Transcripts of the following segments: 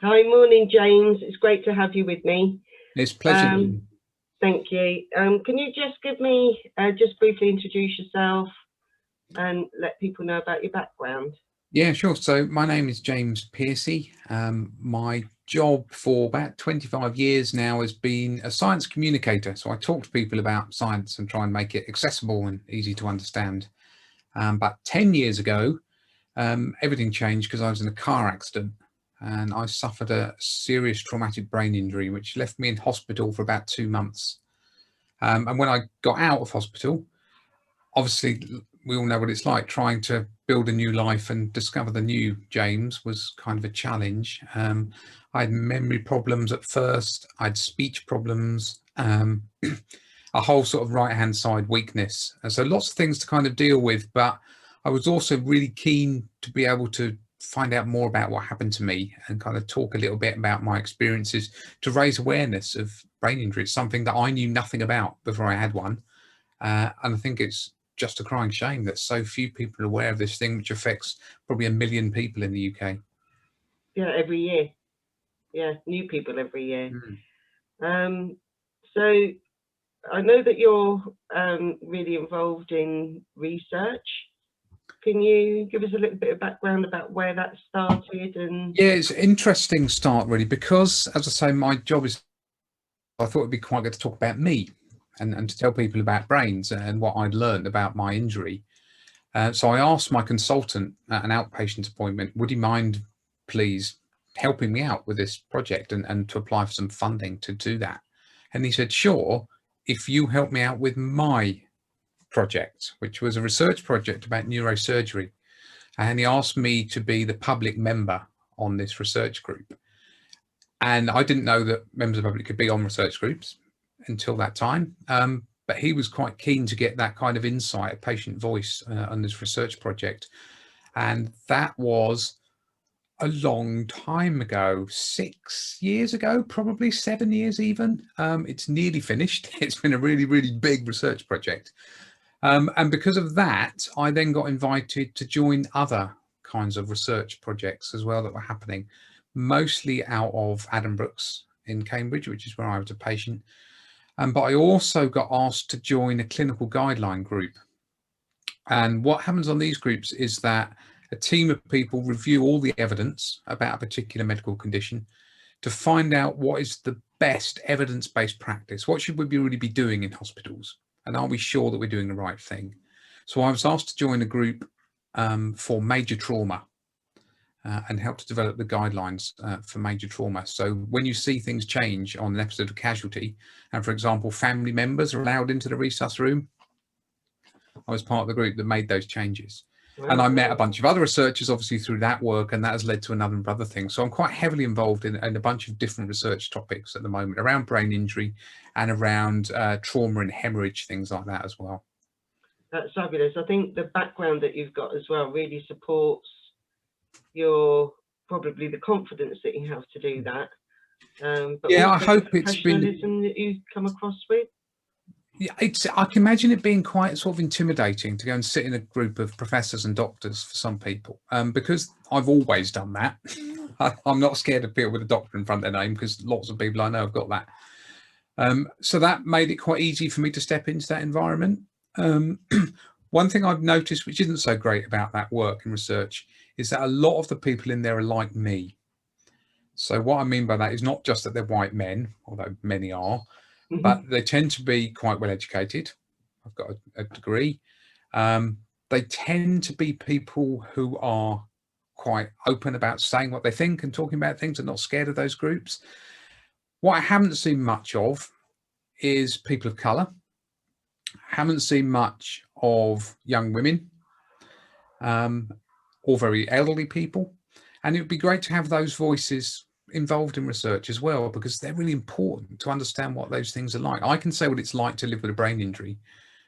Hi, morning, James. It's great to have you with me. It's a pleasure. Thank you. Can you just give me, just briefly introduce yourself and let people know about your background? Yeah, sure. So my name is James Piercy. My job for about 25 years now has been a science communicator. So I talk to people about science and try and make it accessible and easy to understand. About 10 years ago, everything changed because I was in a car accident and I suffered a serious traumatic brain injury, which left me in hospital for about 2 months. And when I got out of hospital, obviously we all know what it's like. Trying to build a new life and discover the new James was kind of a challenge. I had memory problems at first. I had speech problems, a whole sort of right hand side weakness, and so lots of things to kind of deal with. But I was also really keen to be able to find out more about what happened to me and kind of talk a little bit about my experiences to raise awareness of brain injury. It's something that I knew nothing about before I had one. And I think it's just a crying shame that so few people are aware of this thing, which affects probably 1 million people in the UK. Yeah, every year. Yeah, new people every year. So I know that you're really involved in research. Can you give us a little bit of background about where that started? And yeah, it's an interesting start really, because as I say, my job is, I thought it'd be quite good to talk about me and to tell people about brains and what I'd learned about my injury. So I asked my consultant at an outpatient appointment, would he mind please helping me out with this project and to apply for some funding to do that? And he said, sure, if you help me out with my project, which was a research project about neurosurgery. And he asked me to be the public member on this research group. And I didn't know that members of the public could be on research groups until that time. But he was quite keen to get that kind of insight, a patient voice on this research project. And that was a long time ago, 6 years ago, probably 7 years even. It's nearly finished. It's been a really, really big research project. And because of that, I then got invited to join other kinds of research projects as well that were happening, mostly out of Addenbrooke's in Cambridge, which is where I was a patient. But I also got asked to join a clinical guideline group. And what happens on these groups is that a team of people review all the evidence about a particular medical condition to find out what is the best evidence-based practice. What should we really be doing in hospitals? And are we sure that we're doing the right thing? So I was asked to join a group for major trauma and help to develop the guidelines for major trauma. So when you see things change on an episode of Casualty, and for example, family members are allowed into the resus room, I was part of the group that made those changes. And I met a bunch of other researchers, obviously, through that work, and that has led to another number of other things. So I'm quite heavily involved in a bunch of different research topics at the moment around brain injury and around trauma and hemorrhage, things like that as well. That's fabulous. I think the background that you've got as well really supports your, probably the confidence that you have to do that. But yeah, also I hope the it's been professionalism that you come across with. Yeah, I can imagine it being quite sort of intimidating to go and sit in a group of professors and doctors for some people, because I've always done that. I'm not scared of people with a doctor in front of their name because lots of people I know have got that. So that made it quite easy for me to step into that environment. One thing I've noticed, which isn't so great about that work and research, is that a lot of the people in there are like me. So what I mean by that is not just that they're white men, although many are, but they tend to be quite well educated. I've got a degree. They tend to be people who are quite open about saying what they think and talking about things and not scared of those groups. What I haven't seen much of is people of colour. Haven't seen much of young women or very elderly people. And it would be great to have those voices involved in research as well, because they're really important to understand what those things are like. I can say what it's like to live with a brain injury,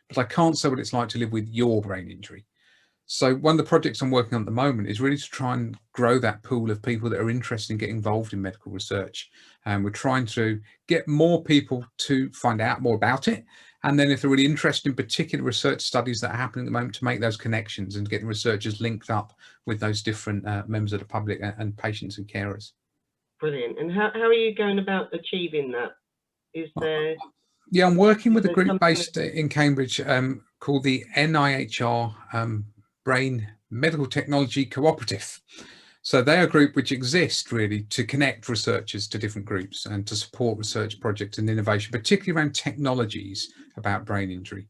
but I can't say what it's like to live with your brain injury. So one of the projects I'm working on at the moment is really to try and grow that pool of people that are interested in getting involved in medical research. And we're trying to get more people to find out more about it. And then if they're really interested in particular research studies that are happening at the moment, to make those connections and getting researchers linked up with those different members of the public and patients and carers. Brilliant. And how are you going about achieving that? Is there Yeah, I'm working with a there's group something based in Cambridge called the NIHR Brain Medical Technology Cooperative. So they're a group which exists really to connect researchers to different groups and to support research projects and innovation, particularly around technologies about brain injury.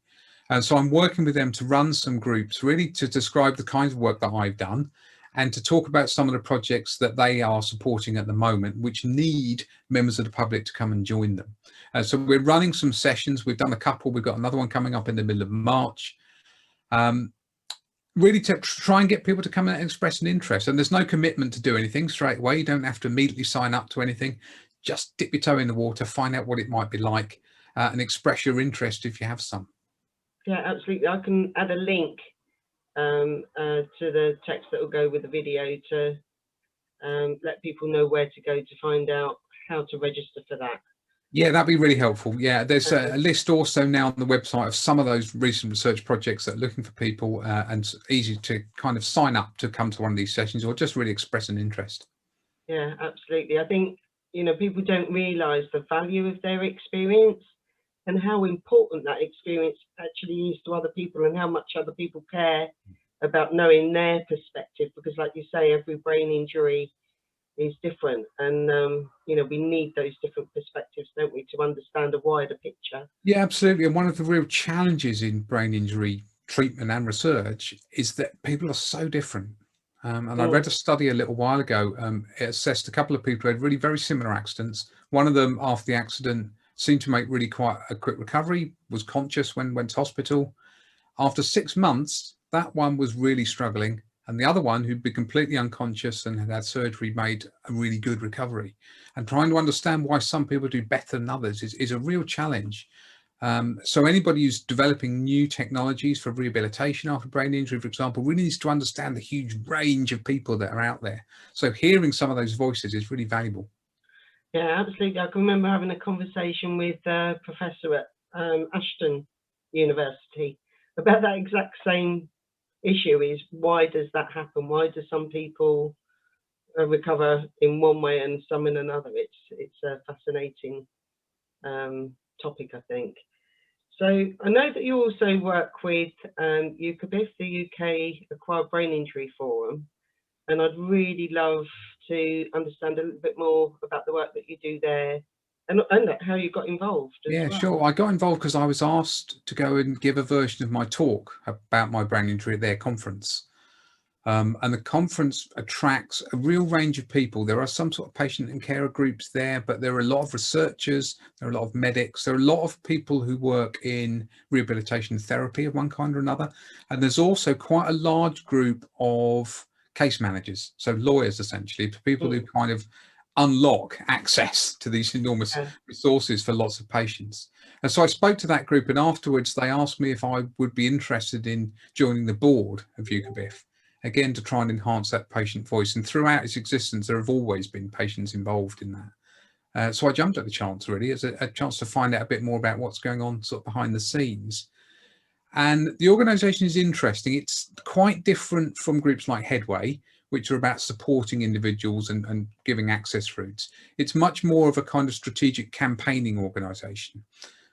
And so I'm working with them to run some groups really to describe the kinds of work that I've done and to talk about some of the projects that they are supporting at the moment, which need members of the public to come and join them. So we're running some sessions. We've done a couple. We've got another one coming up in the middle of March. Really to try and get people to come and express an interest. And there's no commitment to do anything straight away. You don't have to immediately sign up to anything. Just dip your toe in the water, find out what it might be like, and express your interest if you have some. Yeah, absolutely. I can add a link to the text that will go with the video to let people know where to go to find out how to register for that. Yeah, that'd be really helpful. Yeah, there's a list also now on the website of some of those recent research projects that are looking for people, and it's easy to kind of sign up to come to one of these sessions or just really express an interest. Yeah, absolutely. I think, people don't realise the value of their experience and how important that experience actually is to other people and how much other people care about knowing their perspective, because like you say, every brain injury is different, and we need those different perspectives, don't we, to understand a wider picture. Yeah, absolutely. And one of the real challenges in brain injury treatment and research is that people are so different. And I read a study a little while ago. It assessed a couple of people who had really very similar accidents. One of them, after the accident, seemed to make really quite a quick recovery, was conscious when went to hospital. After 6 months, that one was really struggling. And the other one, who'd been completely unconscious and had had surgery, made a really good recovery. And trying to understand why some people do better than others is a real challenge. So anybody who's developing new technologies for rehabilitation after brain injury, for example, really needs to understand the huge range of people that are out there. So hearing some of those voices is really valuable. Yeah, absolutely. I can remember having a conversation with a professor at Ashton University about that exact same issue. Is why does that happen? Why do some people recover in one way and some in another? It's a fascinating topic, I think. So I know that you also work with UKBIF, the UK Acquired Brain Injury Forum, and I'd really love to understand a little bit more about the work that you do there and how you got involved as Yeah, well. sure. I got involved because I was asked to go and give a version of my talk about my brain injury at their conference. And the conference attracts a real range of people. There are some sort of patient and carer groups there, but there are a lot of researchers, there are a lot of medics, there are a lot of people who work in rehabilitation therapy of one kind or another. And there's also quite a large group of case managers, so lawyers essentially, people who kind of unlock access to these enormous resources for lots of patients. And so I spoke to that group, and afterwards they asked me if I would be interested in joining the board of UKBIF, again to try and enhance that patient voice. And throughout its existence there have always been patients involved in that. So I jumped at the chance really as a chance to find out a bit more about what's going on sort of behind the scenes. And the organisation is interesting. It's quite different from groups like Headway, which are about supporting individuals and giving access routes. It's much more of a kind of strategic campaigning organisation.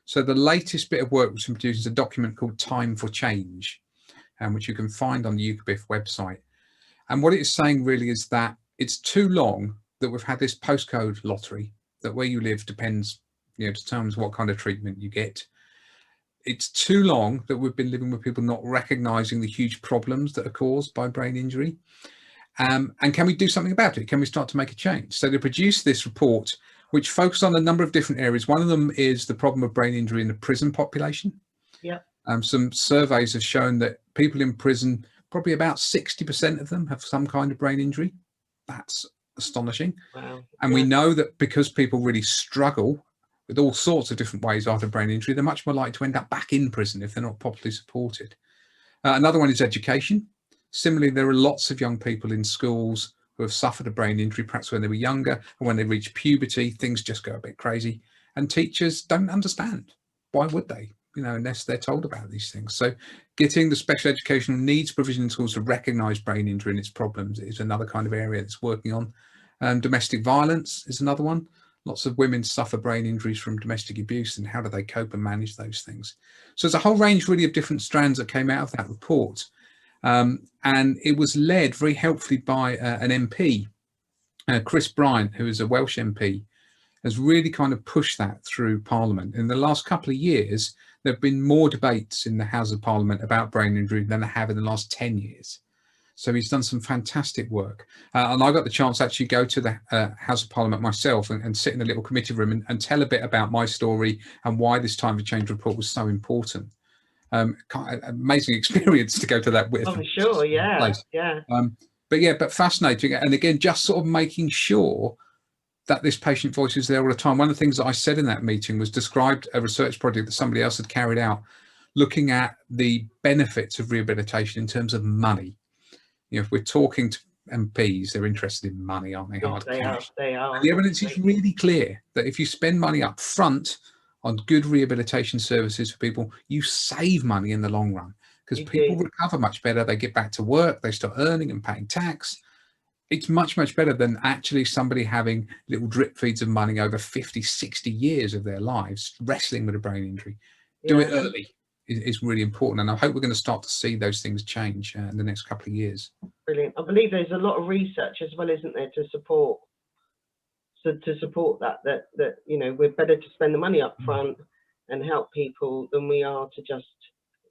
So the latest bit of work was produced is a document called Time for Change, which you can find on the UKBIF website. And what it's saying really is that it's too long that we've had this postcode lottery, that where you live depends, determines what kind of treatment you get. It's too long that we've been living with people not recognising the huge problems that are caused by brain injury. And can we do something about it? Can we start to make a change? So they produced this report, which focused on a number of different areas. One of them is the problem of brain injury in the prison population. Yeah. Some surveys have shown that people in prison, probably about 60% of them have some kind of brain injury. That's astonishing. Wow. And we know that because people really struggle with all sorts of different ways after brain injury, they're much more likely to end up back in prison if they're not properly supported. Another one is education. Similarly, there are lots of young people in schools who have suffered a brain injury, perhaps when they were younger, and when they reach puberty, things just go a bit crazy. And teachers don't understand. Why would they? Unless they're told about these things. So getting the special educational needs provision in schools to recognise brain injury and its problems is another kind of area that's working on. Domestic violence is another one. Lots of women suffer brain injuries from domestic abuse, and how do they cope and manage those things? So there's a whole range really of different strands that came out of that report. And it was led very helpfully by an MP, Chris Bryant, who is a Welsh MP, has really kind of pushed that through Parliament. In the last couple of years, there have been more debates in the House of Parliament about brain injury than there have in the last 10 years. So he's done some fantastic work. And I got the chance to actually go to the House of Parliament myself and sit in a little committee room and tell a bit about my story and why this Time for Change report was so important. Amazing experience to go to that with. Oh, sure, yeah, place. yeah. But fascinating. And again, just sort of making sure that this patient voice is there all the time. One of the things that I said in that meeting was described a research project that somebody else had carried out, looking at the benefits of rehabilitation in terms of money. You know, if we're talking to MPs, they're interested in money, aren't they? Yes, Hard they cash. are. They are. And the evidence is really clear that if you spend money up front on good rehabilitation services for people, you save money in the long run, because people recover much better. They get back to work, they start earning and paying tax. It's much, much better than actually somebody having little drip feeds of money over 50, 60 years of their lives, wrestling with a brain injury. Do it early is really important. And I hope we're going to start to see those things change in the next couple of years. Brilliant. I believe there's a lot of research as well, isn't there, to support that, you know, we're better to spend the money up front and help people than we are to just,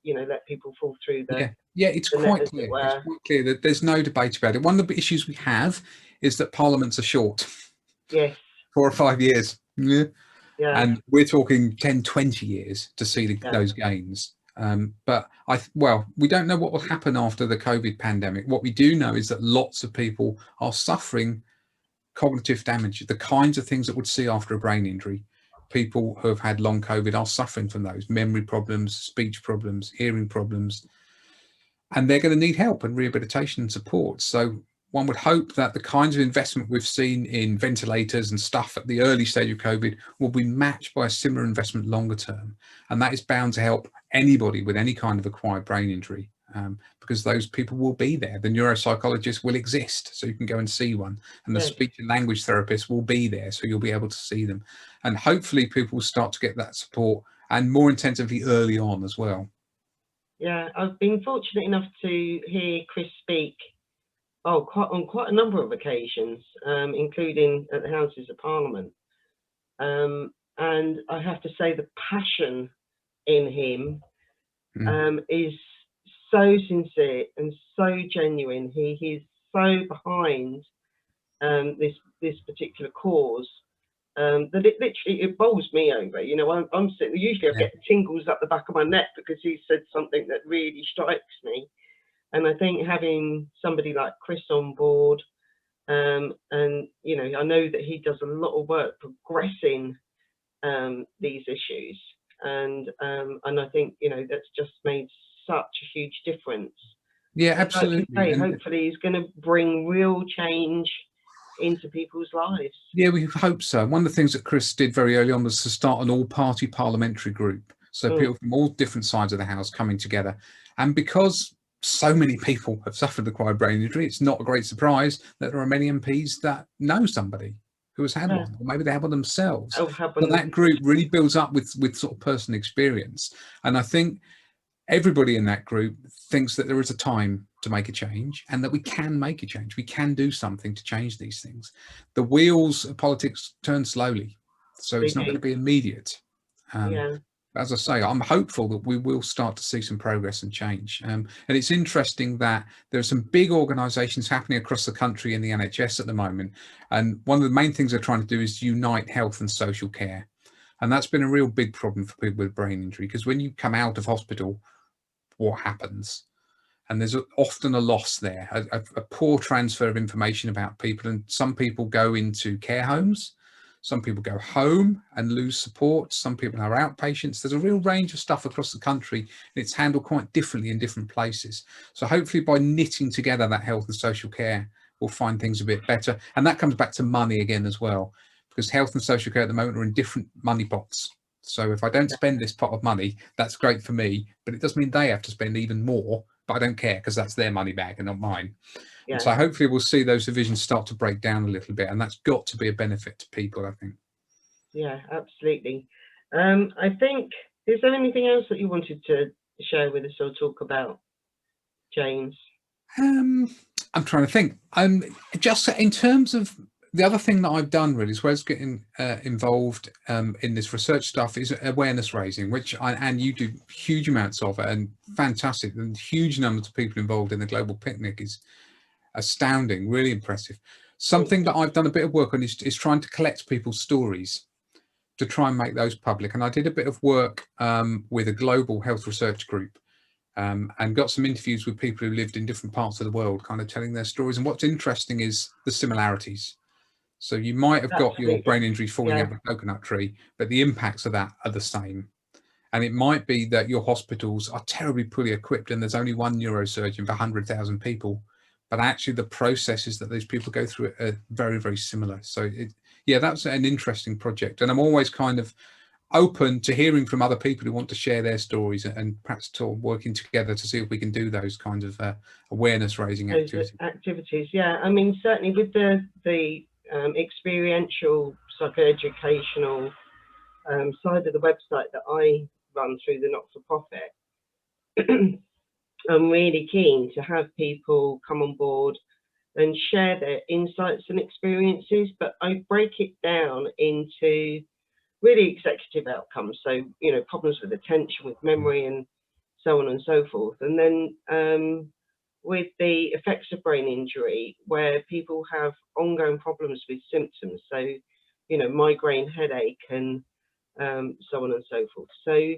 you know, let people fall through the it's quite clear. It's quite clear that there's no debate about it. One of the issues we have is that parliaments are short. Yes. 4 or 5 years. Yeah. And we're talking 10, 20 years to see those gains. But we don't know what will happen after the COVID pandemic. What we do know is that lots of people are suffering cognitive damage, the kinds of things that we'd see after a brain injury. People who have had long COVID are suffering from those memory problems, speech problems, hearing problems, and they're going to need help and rehabilitation and support. So one would hope that the kinds of investment we've seen in ventilators and stuff at the early stage of COVID will be matched by a similar investment longer term. And that is bound to help anybody with any kind of acquired brain injury, because those people will be there. The neuropsychologists will exist, so you can go and see one. And the speech and language therapists will be there, so you'll be able to see them. And hopefully people will start to get that support, and more intensively early on as well. Yeah, I've been fortunate enough to hear Chris speak on quite a number of occasions, including at the Houses of Parliament. And I have to say the passion in him is so sincere and so genuine. He is so behind this particular cause that it literally bowls me over. You know, I'm sitting, usually I get tingles up the back of my neck because he said something that really strikes me. And I think having somebody like Chris on board, and you know, I know that he does a lot of work progressing these issues, and I think, you know, that's just made such a huge difference. Yeah, absolutely. Like you say, hopefully he's going to bring real change into people's lives. Yeah, we hope so. One of the things that Chris did very early on was to start an all-party parliamentary group, so people from all different sides of the House coming together. And because so many people have suffered acquired brain injury, it's not a great surprise that there are many MPs that know somebody who has had one, or maybe they have one themselves. But that group really builds up with sort of personal experience. And I think everybody in that group thinks that there is a time to make a change, and that we can make a change. We can do something to change these things. The wheels of politics turn slowly, so it's not going to be immediate. As I say, I'm hopeful that we will start to see some progress and change. And it's interesting that there are some big organisations happening across the country in the NHS at the moment. And one of the main things they're trying to do is unite health and social care. And that's been a real big problem for people with brain injury, because when you come out of hospital, what happens? And there's often a loss there, a poor transfer of information about people. And some people go into care homes. Some people go home and lose support. Some people are outpatients. There's a real range of stuff across the country, and it's handled quite differently in different places. So hopefully by knitting together that health and social care, we'll find things a bit better. And that comes back to money again as well, because health and social care at the moment are in different money pots. So if I don't spend this pot of money, that's great for me, but it does mean they have to spend even more, but I don't care because that's their money bag and not mine. And so hopefully we'll see those divisions start to break down a little bit, and that's got to be a benefit to people, I think. Yeah, absolutely. I think, is there anything else that you wanted to share with us or talk about, James? I'm trying to think. Just in terms of the other thing that I've done really, as well as getting involved in this research stuff, is awareness raising, which and you do huge amounts of it, and fantastic. And huge numbers of people involved in the Global Picnic is astounding, really impressive. Something that I've done a bit of work on is trying to collect people's stories to try and make those public. And I did a bit of work with a global health research group. And got some interviews with people who lived in different parts of the world, kind of telling their stories. And what's interesting is the similarities. So you might have got your brain injury falling out of a coconut tree, but the impacts of that are the same. And it might be that your hospitals are terribly poorly equipped and there's only one neurosurgeon for 100,000 people, but actually the processes that those people go through are very, very similar. So yeah, that's an interesting project. And I'm always kind of open to hearing from other people who want to share their stories and perhaps working together to see if we can do those kinds of awareness raising activities. Yeah, I mean, certainly with the experiential psychoeducational side of the website that I run through the not-for-profit, I'm really keen to have people come on board and share their insights and experiences, but I break it down into really executive outcomes. So, you know, problems with attention, with memory, and so on and so forth. And then with the effects of brain injury, where people have ongoing problems with symptoms. So, you know, migraine, headache, and so on and so forth. So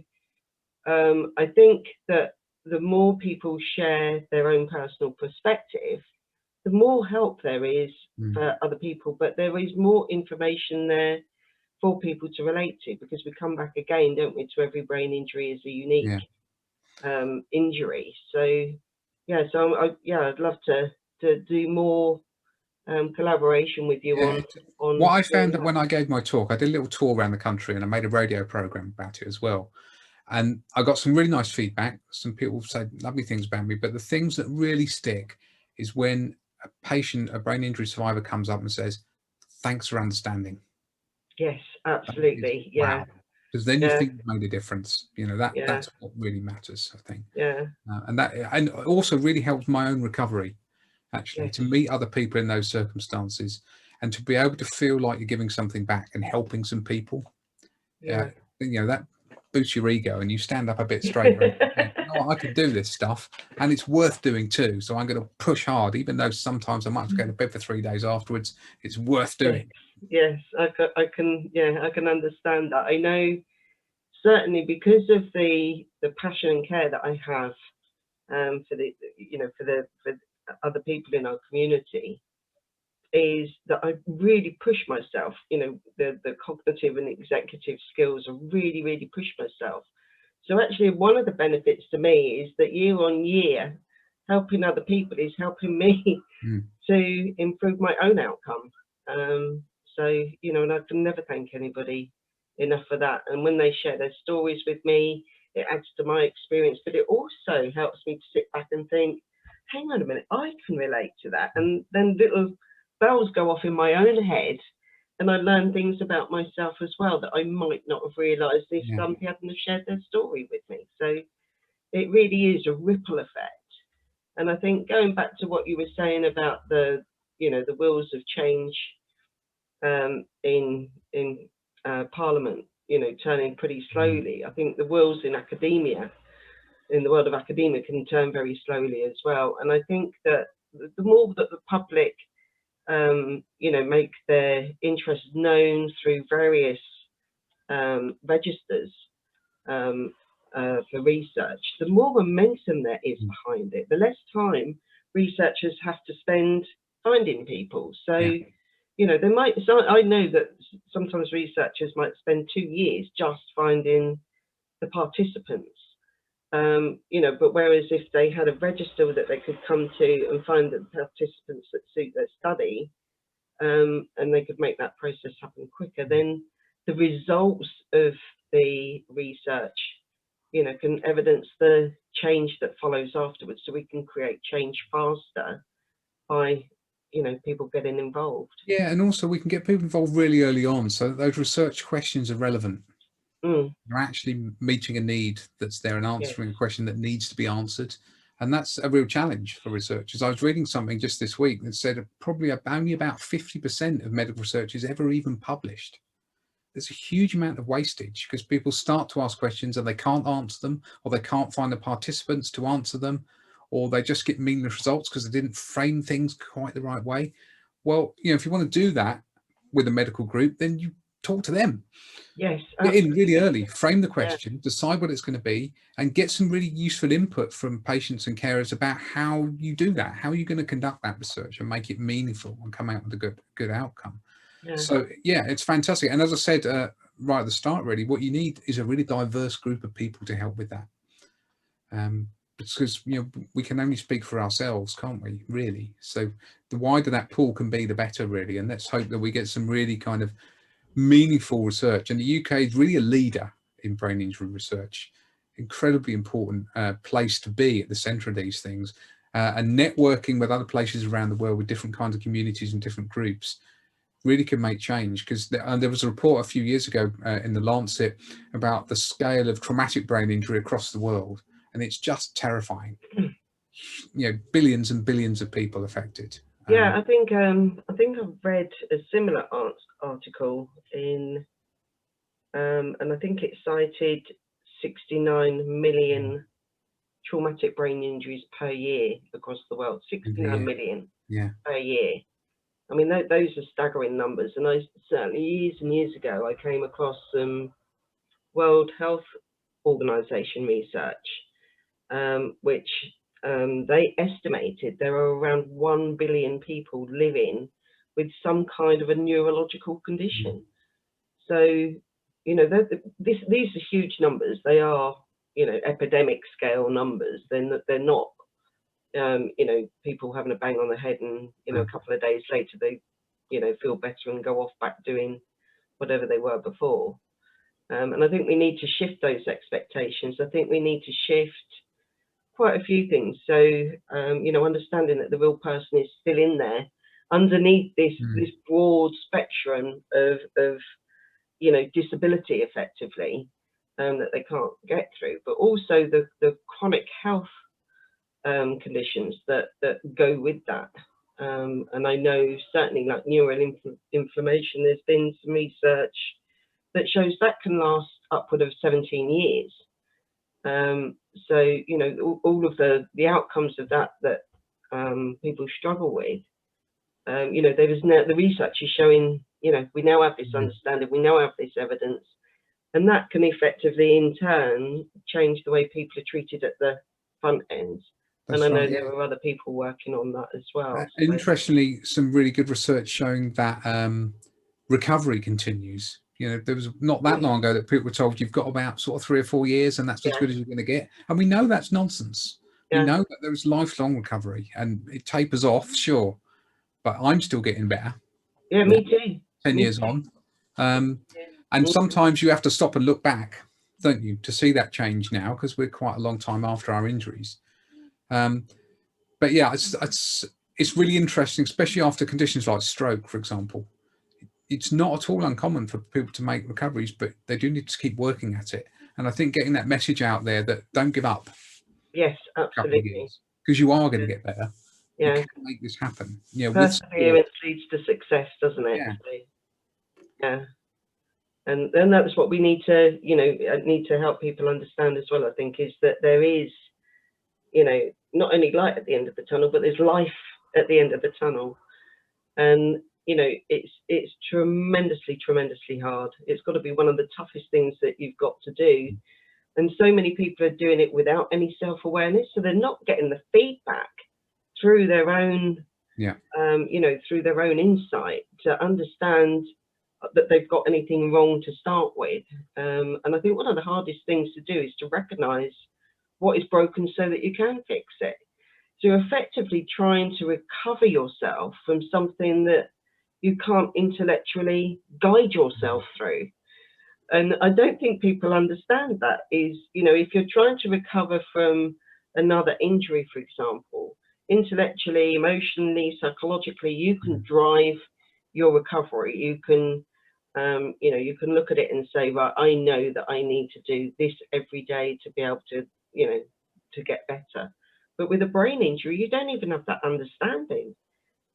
I think that the more people share their own personal perspective, the more help there is for other people, but there is more information there for people to relate to, because we come back again, don't we, to every brain injury is a unique injury. So yeah, so I'd love to do more collaboration with you on what I found that when I gave my talk, I did a little tour around the country and I made a radio program about it as well. And I got some really nice feedback. Some people said lovely things about me, but the things that really stick is when a patient, a brain injury survivor, comes up and says, "Thanks for understanding." Yes, absolutely. Wow. Because then you think you've made a difference. You know, that's what really matters, I think. Yeah. And also really helps my own recovery, actually, to meet other people in those circumstances and to be able to feel like you're giving something back and helping some people. You know, that boosts your ego and you stand up a bit straighter and think, you know what, I can do this stuff and it's worth doing too. So I'm going to push hard, even though sometimes I might have to go to bed for 3 days afterwards. It's worth doing. Yes, I can understand that. I know certainly because of the passion and care that I have for the, you know, for other people in our community, is that I really push myself. You know, the cognitive and executive skills are really push myself. So actually, one of the benefits to me is that year on year, helping other people is helping me to improve my own outcome. So, you know, and I can never thank anybody enough for that. And when they share their stories with me, it adds to my experience, but it also helps me to sit back and think, hang on a minute, I can relate to that. And then little bells go off in my own head, and I learn things about myself as well that I might not have realised if somebody hadn't have shared their story with me. So it really is a ripple effect. And I think going back to what you were saying about the, you know, the wheels of change in Parliament, you know, turning pretty slowly. I think the wheels in academia, in the world of academia, can turn very slowly as well. And I think that the more that the public, you know, make their interests known through various registers for research, the more momentum there is behind it, the less time researchers have to spend finding people. So, you know, they might, so I know that sometimes researchers might spend 2 years just finding the participants. You know, but whereas if they had a register that they could come to and find the participants that suit their study, and they could make that process happen quicker, then the results of the research, you know, can evidence the change that follows afterwards, so we can create change faster by, you know, people getting involved. Yeah, and also we can get people involved really early on, so that those research questions are relevant. You're actually meeting a need that's there and answering a question that needs to be answered. And that's a real challenge for researchers. I was reading something just this week that said probably only about 50% of medical research is ever even published. There's a huge amount of wastage because people start to ask questions and they can't answer them, or they can't find the participants to answer them, or they just get meaningless results because they didn't frame things quite the right way. Well, you know, if you want to do that with a medical group, then you talk to them. Yes, Get in really early, frame the yeah. question, decide what it's going to be, and get some really useful input from patients and carers about how you do that. How are you going to conduct that research and make it meaningful and come out with a good outcome? Yeah. So yeah, it's fantastic. And as I said right at the start, really, what you need is a really diverse group of people to help with that. Because you know we can only speak for ourselves, can't we? Really. So the wider that pool can be, the better, really. And let's hope that we get some really kind of meaningful research. And the UK is really a leader in brain injury research. Incredibly important place to be at the centre of these things, and networking with other places around the world with different kinds of communities and different groups really can make change. Because there was a report a few years ago in the Lancet about the scale of traumatic brain injury across the world, and it's just terrifying. You know, billions and billions of people affected. Yeah, I think I've read a similar article in, and I think it cited 69 million traumatic brain injuries per year across the world. 69 million per year. I mean, those are staggering numbers. And I certainly, years and years ago, I came across some World Health Organization research, which they estimated there are around 1 billion people living with some kind of a neurological condition. So, you know, these are huge numbers. They are, you know, epidemic scale numbers. They're not, you know, people having a bang on the head and, you know, a couple of days later they, you know, feel better and go off back doing whatever they were before. And I think we need to shift those expectations. I think we need to shift quite a few things. So, you know, understanding that the real person is still in there underneath this broad spectrum of you know, disability effectively, that they can't get through, but also the chronic health conditions that go with that. And I know certainly like neural inflammation, there's been some research that shows that can last upward of 17 years. So, you know, all of the outcomes of that people struggle with, you know, the research is showing, you know, we now have this understanding, we now have this evidence, and that can effectively in turn change the way people are treated at the front end. And I know there are other people working on that as well. Interestingly, some really good research showing that recovery continues. You know, there was not that long ago that people were told you've got about sort of 3 or 4 years and that's as good as you're going to get. And we know that's nonsense. We know that there is lifelong recovery and it tapers off, sure, but I'm still getting better. Yeah, me too. 10 years on. And sometimes you have to stop and look back, don't you, to see that change now, because we're quite a long time after our injuries. But yeah, it's really interesting, especially after conditions like stroke, for example. It's not at all uncommon for people to make recoveries, but they do need to keep working at it. And I think getting that message out there that don't give up. Yes, absolutely. Because you are going to get better. Yeah. You can make this happen. You know, perseverance leads to success, doesn't it? Yeah. So, yeah. And then that's what we need to, you know, need to help people understand as well, I think, is that there is, you know, not only light at the end of the tunnel, but there's life at the end of the tunnel. And, you know, it's tremendously, tremendously hard. It's got to be one of the toughest things that you've got to do. And so many people are doing it without any self-awareness. So they're not getting the feedback through their own, you know, through their own insight to understand that they've got anything wrong to start with. And I think one of the hardest things to do is to recognize what is broken so that you can fix it. So you're effectively trying to recover yourself from something that you can't intellectually guide yourself through. And I don't think people understand that is, you know, if you're trying to recover from another injury, for example, intellectually, emotionally, psychologically, you can drive your recovery. You can, you know, you can look at it and say, right, I know that I need to do this every day to be able to, you know, to get better. But with a brain injury, you don't even have that understanding.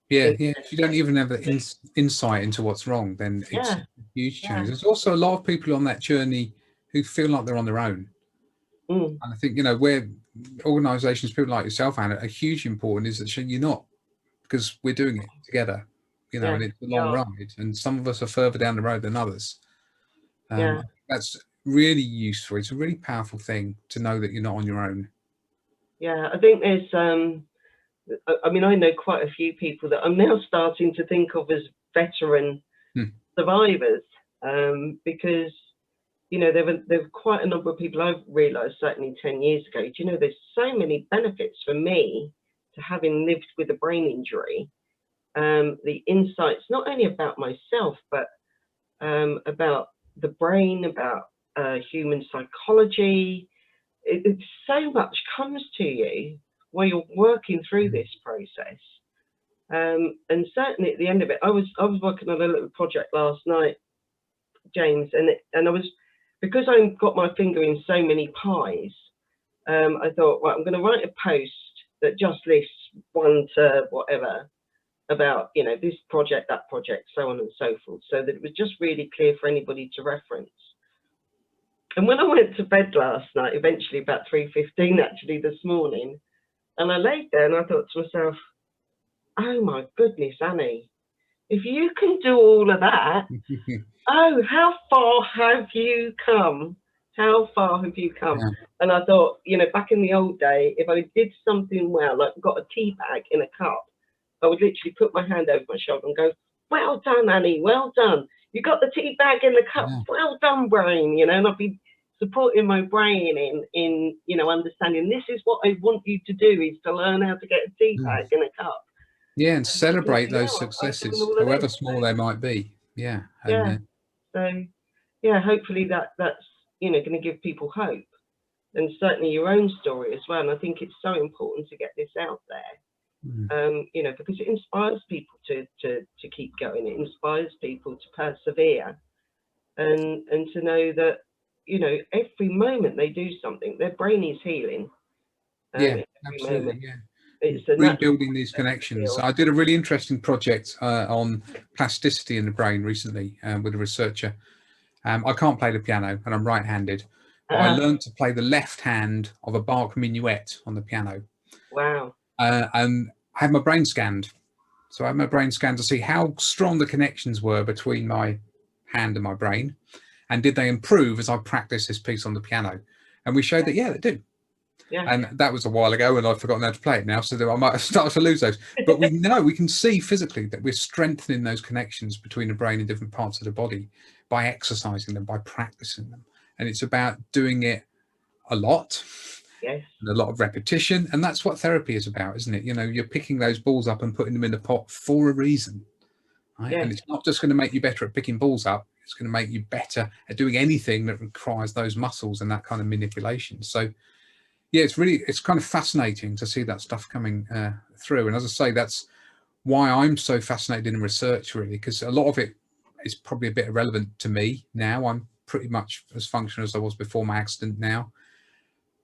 Yeah, yeah. If you don't even have the insight into what's wrong, then it's Yeah, a huge yeah. change. There's also a lot of people on that journey who feel like they're on their own. Mm, And I think, you know, where organisations, people like yourself, Anna, are huge important is that you're not, because we're doing it together, you know, yeah, and it's a we long are. ride, and some of us are further down the road than others. Yeah, That's really useful. It's a really powerful thing to know that you're not on your own. yeah. I think there's, I mean, I know quite a few people that I'm now starting to think of as veteran Hmm. survivors, because, you know, there were quite a number of people I've realised, certainly 10 years ago, do you know, there's so many benefits for me to having lived with a brain injury. The insights, not only about myself, but about the brain, about human psychology. So much comes to you while you're working through this process. And certainly at the end of it, I was working on a little project last night, James, and I was, because I got my finger in so many pies, I thought, right, I'm going to write a post that just lists one to whatever about, you know, this project, that project, so on and so forth, so that it was just really clear for anybody to reference. And when I went to bed last night, eventually about 3:15 actually this morning, and I laid there and I thought to myself, oh my goodness, Annie, if you can do all of that, oh, how far have you come? How far have you come? Yeah. And I thought, you know, back in the old day, if I did something well, like got a tea bag in a cup, I would literally put my hand over my shoulder and go, well done, Annie, well done. You got the tea bag in the cup, Yeah. well done, brain, you know, and I'd be supporting my brain in, you know, understanding this is what I want you to do, is to learn how to get a tea bag in a cup. Yeah, and celebrate You know, those I've done successes, all of however this. small they might be. Yeah, Yeah. and So, yeah, hopefully that's, you know, going to give people hope, and certainly your own story as well. And I think it's so important to get this out there, you know, because it inspires people to keep going. It inspires people to persevere, and to know that, you know, every moment they do something, their brain is healing. yeah, Every absolutely, moment. yeah. It's a natural Rebuilding these process to connections. heal. I did a really interesting project on plasticity in the brain recently with a researcher. I can't play the piano and I'm right-handed, but I learned to play the left hand of a Bach minuet on the piano. Wow. And I had my brain scanned. So I had my brain scanned to see how strong the connections were between my hand and my brain, and did they improve as I practiced this piece on the piano. And we showed that, yeah, they do. Yeah. And that was a while ago, and I've forgotten how to play it now, so I might have started to lose those. But we know, we can see physically that we're strengthening those connections between the brain and different parts of the body by exercising them, by practicing them. And it's about doing it a lot, Yes. and a lot of repetition. And that's what therapy is about, isn't it? You know, you're picking those balls up and putting them in the pot for a reason, right? Yes. And it's not just going to make you better at picking balls up. It's going to make you better at doing anything that requires those muscles and that kind of manipulation. So, yeah, it's kind of fascinating to see that stuff coming through. And as I say, that's why I'm so fascinated in research, really, because a lot of it is probably a bit irrelevant to me now. I'm pretty much as functional as I was before my accident now.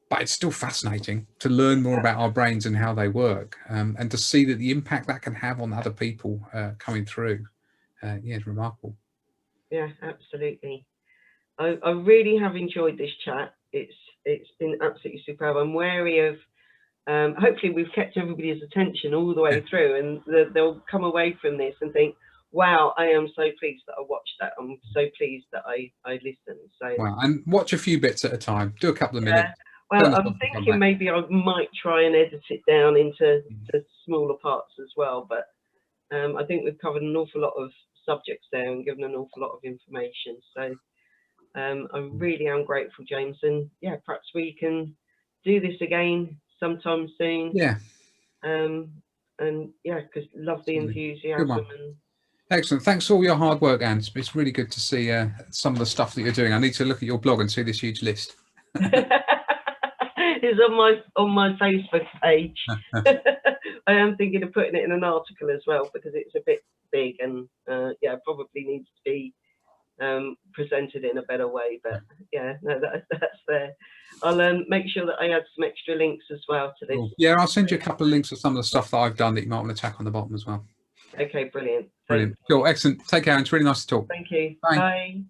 But it's still fascinating to learn more about our brains and how they work, and to see that the impact that can have on other people coming through. Yeah, it's remarkable. Yeah, absolutely. I really have enjoyed this chat. It's been absolutely superb. I'm wary of, hopefully we've kept everybody's attention all the way through, and they'll come away from this and think, wow, I am so pleased that I watched that. I'm so pleased that I listened. So, Wow, and watch a few bits at a time. Do a couple of yeah. minutes. Well, Turn us I'm off and come thinking back. maybe I might try and edit it down into smaller parts as well. But I think we've covered an awful lot of subjects there and given an awful lot of information. So I really am grateful, James. And yeah, perhaps we can do this again sometime soon. Yeah. And yeah, because love the Good one. enthusiasm. And Excellent. Thanks for all your hard work, Anne. It's really good to see some of the stuff that you're doing. I need to look at your blog and see this huge list. it's on my Facebook page. I am thinking of putting it in an article as well, because it's a bit big and yeah, probably needs to be presented in a better way. But yeah, no, that's there. I'll make sure that I add some extra links as well to this. Cool. Yeah, I'll send you a couple of links to some of the stuff that I've done that you might want to tack on the bottom as well. Okay, brilliant. Brilliant. Cool, excellent. Take care. It's really nice to talk. Thank you. Bye. Bye.